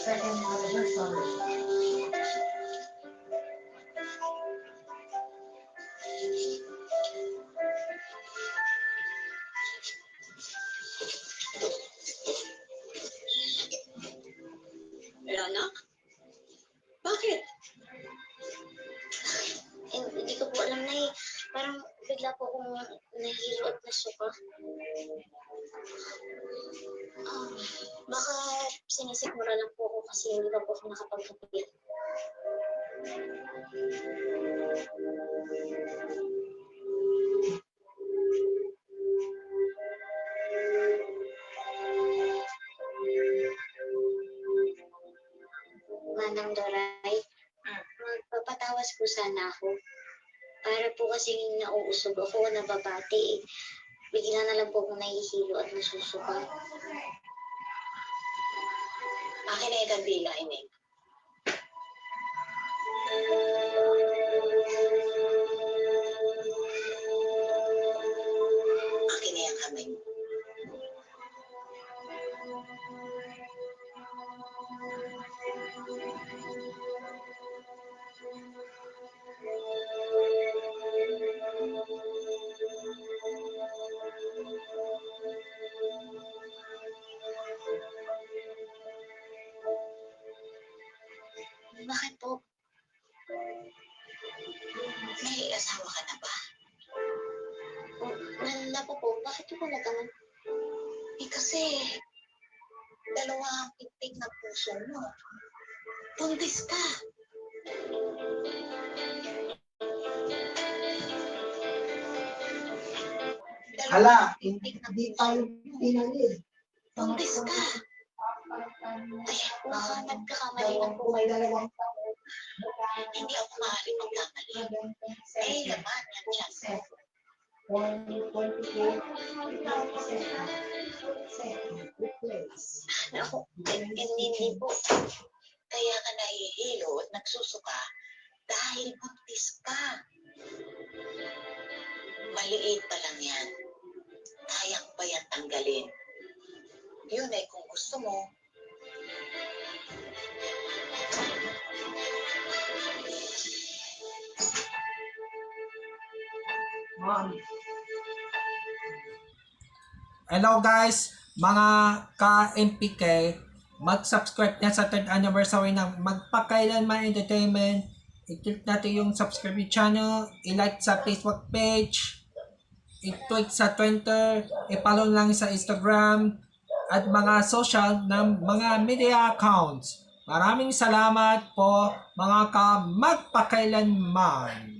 Second anniversary. Lana? Bakit? Hindi ko po alam na parang bigla po akong nahihilo at nasuka. Baka sinisikmura lang po ako kasi hindi pa po ako nakapagkape. Manang Doray, magpapatawas po sana ako. Para po kasing nauusog ako, nababati. Bigla na lang po akong nahihilo at nasusuka. Akin na yung dila, Inig. Akin na yung kamay mo. Bakit po? May asawa ka na ba? Nalala po po. Bakit po nagkaman? Kasi dalawa ang pitik na puso mo. Buntis ka. Hala, hindi tayo pinalil. Buntis ka. Ay, baka nagkakamali na po kayo. Dalawang Hindi ako maaari magkamali. Eh, laman yan siya. 128 Ako, hindi po. Kaya ka nahihilo at nagsusuka dahil buntis ka. Maliit pa lang yan. Kayang pa yan tanggalin. Yun ay kung gusto mo. Hello guys, mga ka-MPK, mag-subscribe na sa 3rd anniversary ng Magpakailanman Entertainment. I-click natin yung subscribe channel, i-like sa Facebook page, i-tweet sa Twitter, i-follow lang sa Instagram, at mga social ng mga media accounts. Maraming salamat po mga ka-magpakailanman.